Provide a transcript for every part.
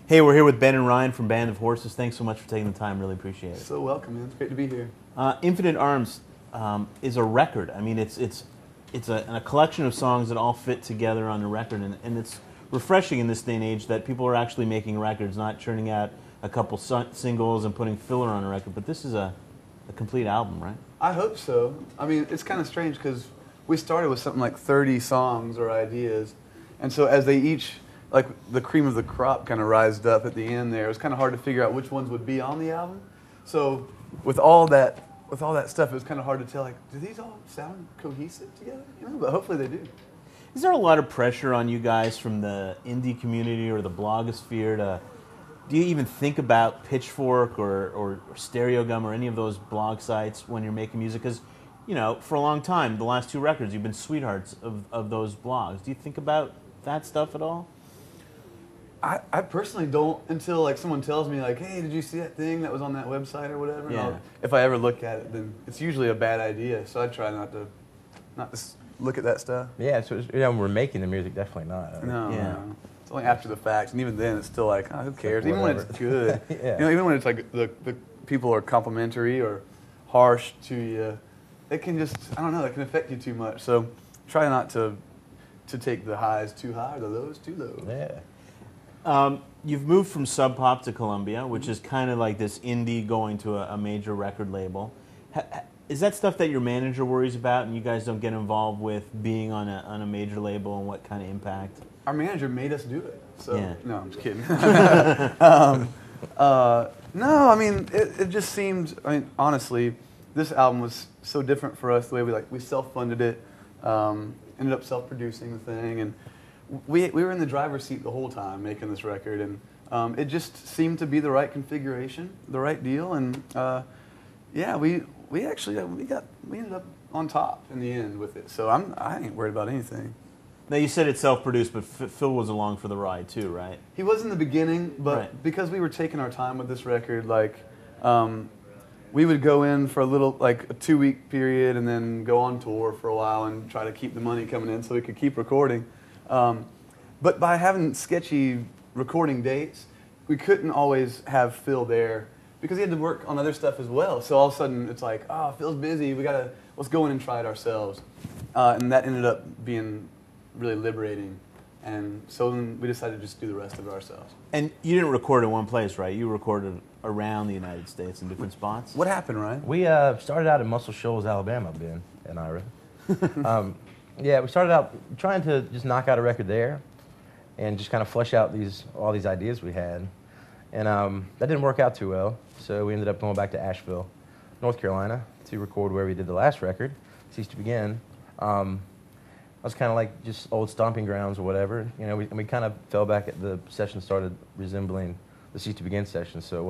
Hey, we're here with Ben and Ryan from Band of Horses. Thanks so much for taking the time. Really appreciate it. So welcome, man. It's great to be here. Infinite Arms is a record. I mean, it's a collection of songs that all fit together on a record, and it's refreshing in this day and age that people are actually making records, not churning out a couple singles and putting filler on a record. But this is a complete album, right? I hope so. I mean, it's kind of strange because we started with something like 30 songs or ideas, and so as they each, like the cream of the crop, kind of rised up at the end there, it was kind of hard to figure out which ones would be on the album. So with all that stuff, it was kind of hard to tell, like, do these all sound cohesive together? You know, but hopefully they do. Is there a lot of pressure on you guys from the indie community or the blogosphere to? Do you even think about Pitchfork or Stereogum or any of those blog sites when you're making music? Because, you know, for a long time, the last two records, you've been sweethearts of those blogs. Do you think about that stuff at all? I personally don't until like someone tells me like, hey, did you see that thing that was on that website or whatever? Yeah. If I ever look at it, then it's usually a bad idea. So I try not to look at that stuff. Yeah, so when we're making the music, definitely not. No, Yeah. no. It's only after the fact, and even then, it's still like, oh, who cares? Even when Whatever. it's good, Yeah. you know, even when it's like the people are complimentary or harsh to you, it can just, I don't know, it can affect you too much. So try not to take the highs too high or the lows too low. Yeah. You've moved from Sub Pop to Columbia, which is kind of like this indie going to a major record label. Is that stuff that your manager worries about, and you guys don't get involved with being on a major label and what kind of impact? Our manager made us do it. So Yeah. no, I'm just kidding. No, I mean it just seemed. I mean, honestly, this album was so different for us. The way we self-funded it, ended up self-producing the thing, and we were in the driver's seat the whole time making this record, and it just seemed to be the right configuration, the right deal, and yeah, we ended up on top in the end with it. So I ain't worried about anything. Now, you said it's self-produced, but Phil was along for the ride too, right? He was in the beginning, but Right. because we were taking our time with this record, like we would go in for a little, like a 2-week period, and then go on tour for a while and try to keep the money coming in so we could keep recording. But by having sketchy recording dates, we couldn't always have Phil there because he had to work on other stuff as well. So all of a sudden, it's like, oh, Phil's busy. Let's go in and try it ourselves. And that ended up being really liberating, and so then we decided to just do the rest of it ourselves. And you didn't record in one place, right? You recorded around the United States in different spots? What happened, Ryan? We started out in Muscle Shoals, Alabama, Ben and Ira. Yeah, we started out trying to just knock out a record there and just kind of flesh out all these ideas we had. And that didn't work out too well, so we ended up going back to Asheville, North Carolina, to record where we did the last record, Cease to Begin. It was kind of like just old stomping grounds or whatever. You know, we kind of fell back at the session started resembling the Cease to Begin session, so it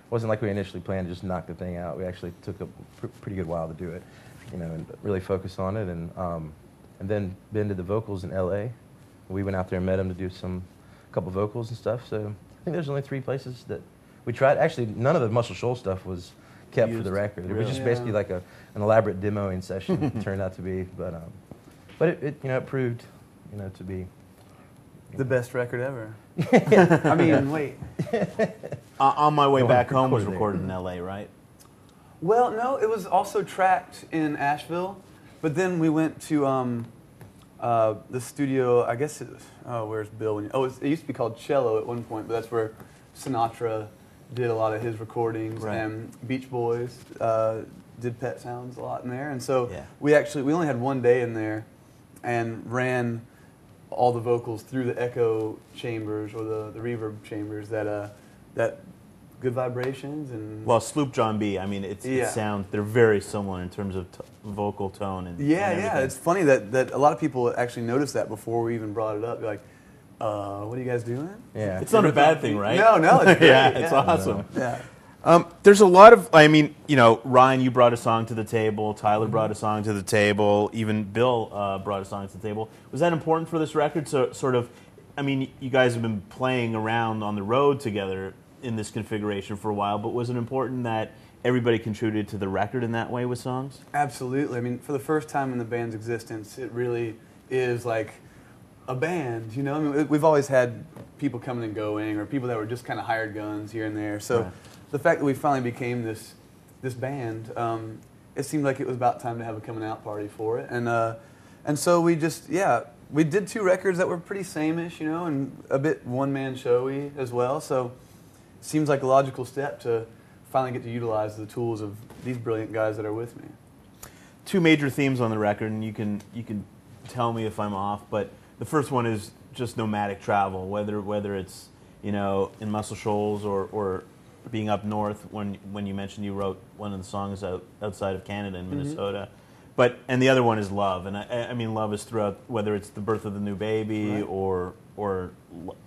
wasn't like we initially planned to just knock the thing out. We actually took a pretty good while to do it, you know, and really focus on it. And then Ben did the vocals in L.A. We went out there and met him to do a couple vocals and stuff. So I think there's only 3 places that we tried. Actually, none of the Muscle Shoals stuff was kept for the record. It was just basically like an elaborate demoing session. It turned out to be, but it you know, it proved, you know, to be The best record ever. I mean, wait. On My Way No, Back Home was recorded recorded in L.A., right? Well, no, it was also tracked in Asheville, but then we went to the studio. I guess it was, where's Bill? It used to be called Cello at one point, but that's where Sinatra did a lot of his recordings, Right. and Beach Boys did Pet Sounds a lot in there. And so Yeah. we only had one day in there, and ran all the vocals through the echo chambers or the reverb chambers that Good Vibrations and Well, Sloop John B. I mean, it Yeah. sounds, they're very similar in terms of vocal tone and yeah, and yeah. everything. It's funny that a lot of people actually noticed that before we even brought it up. They're like, what are you guys doing? yeah. It's not a bad thing, right? No, it's great. Yeah, it's awesome. Yeah. There's a lot of, I mean, you know, Ryan, you brought a song to the table. Tyler brought a song to the table. Even Bill brought a song to the table. Was that important for this record? So, sort of, I mean, you guys have been playing around on the road together in this configuration for a while, but was it important that everybody contributed to the record in that way with songs? Absolutely. I mean, for the first time in the band's existence, it really is like a band, you know. I mean, we've always had people coming and going, or people that were just kind of hired guns here and there. So the fact that we finally became this band, it seemed like it was about time to have a coming out party for it. And so we just, we did 2 records that were pretty same-ish, you know, and a bit one-man showy as well. So it seems like a logical step to finally get to utilize the tools of these brilliant guys that are with me. 2 major themes on the record, and you can tell me if I'm off, but the first one is just nomadic travel, whether it's, you know, in Muscle Shoals or being up north. When you mentioned you wrote one of the songs outside of Canada in Minnesota, and the other one is love, and I mean love is throughout, whether it's the birth of the new baby or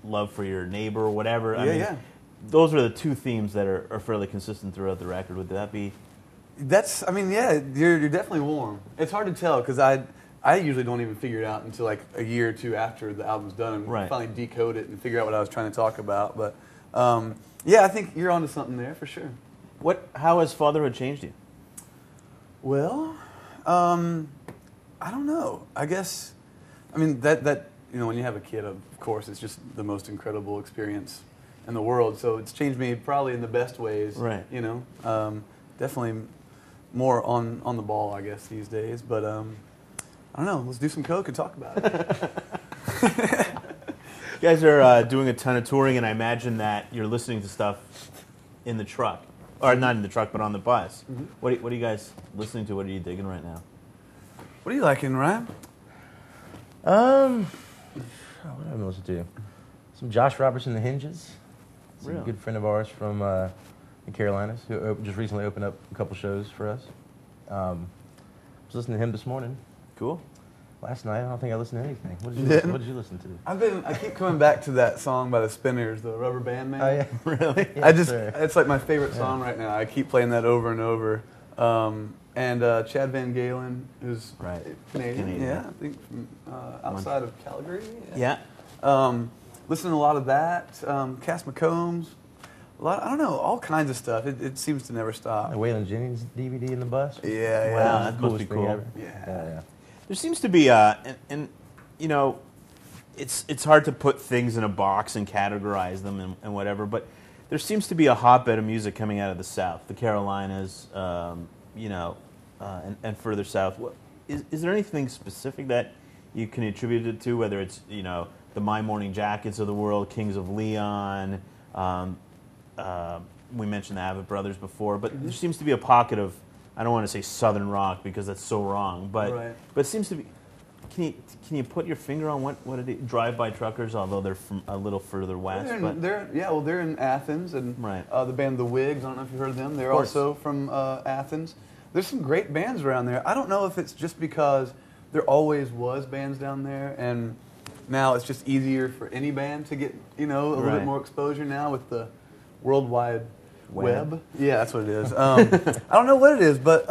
love for your neighbor or whatever. I mean, those are the 2 themes that are fairly consistent throughout the record. Would that be? That's, I mean, you're definitely warm. It's hard to tell because I usually don't even figure it out until like a year or 2 after the album's done and finally decode it and figure out what I was trying to talk about. But I think you're onto something there for sure. How has fatherhood changed you? Well, I don't know. I guess, I mean, that you know, when you have a kid, of course, it's just the most incredible experience in the world. So it's changed me probably in the best ways. Right. You know, definitely more on the ball, I guess, these days. But I don't know. Let's do some coke and talk about it. You guys are doing a ton of touring, and I imagine that you're listening to stuff in the truck, or not in the truck, but on the bus. Mm-hmm. What are you guys listening to? What are you digging right now? What are you liking, Ryan? What have I listened to? Some Josh Robertson, The Hinges. He's a good friend of ours from the Carolinas who just recently opened up a couple shows for us. I was listening to him this morning. Cool. Last night, I don't think I listened to anything. What did you listen to? I keep coming back to that song by the Spinners, the Rubber Band Man. Oh yeah, really? Yeah, it's like my favorite song right now. I keep playing that over and over. And Chad Van Galen, who's Canadian, I think from outside of Calgary. Yeah. Listen to a lot of that. Cass McCombs. I don't know, all kinds of stuff. It seems to never stop. The Waylon Jennings DVD in the bus. Yeah. Wow, that must be cool. Yeah. There seems to be, and you know, it's hard to put things in a box and categorize them and whatever, but there seems to be a hotbed of music coming out of the South, the Carolinas, you know, and further south. Is there anything specific that you can attribute it to, whether it's, you know, the My Morning Jackets of the world, Kings of Leon, we mentioned the Avett Brothers before, but there seems to be a pocket of, I don't want to say Southern rock because that's so wrong, but it seems to be. Can you put your finger on what it is? Drive-by Truckers, although they're from a little further west. They're in Athens, and the band The Wigs. I don't know if you've heard of them. They're also from Athens. There's some great bands around there. I don't know if it's just because there always was bands down there, and now it's just easier for any band to get, you know, a little bit more exposure now with the worldwide web. Yeah, that's what it is. I don't know what it is, but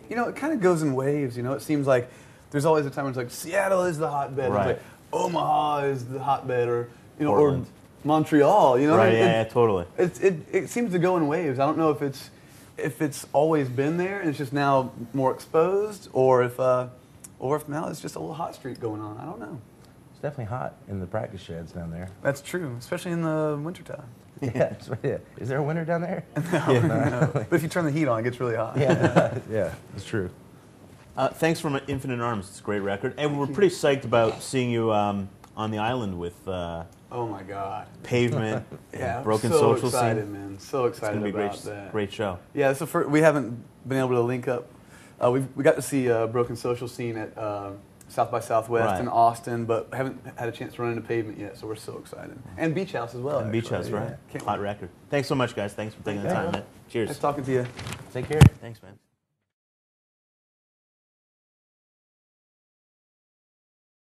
you know, it kind of goes in waves. You know, it seems like there's always a time when it's like Seattle is the hotbed, it's like Omaha is the hotbed, or you know, Portland. Or Montreal. You know, totally. It seems to go in waves. I don't know if it's always been there and it's just now more exposed, or if now it's just a little hot streak going on. I don't know. It's definitely hot in the practice sheds down there. That's true, especially in the wintertime. Yeah. Is there a winter down there? No. But if you turn the heat on, it gets really hot. Yeah, it's true. Thanks from Infinite Arms. It's a great record. And we're pretty psyched about seeing you on the island with oh my God, Pavement, Broken Social Scene. Man. So excited about that. Great show. Yeah, we haven't been able to link up. We got to see Broken Social Scene at South by Southwest in Austin, but haven't had a chance to run into Pavement yet, so we're so excited. And Beach House as well. And Beach House, right. Hot record. Thanks so much, guys. Thanks for taking the time, man. Cheers. Nice talking to you. Take care. Thanks, man.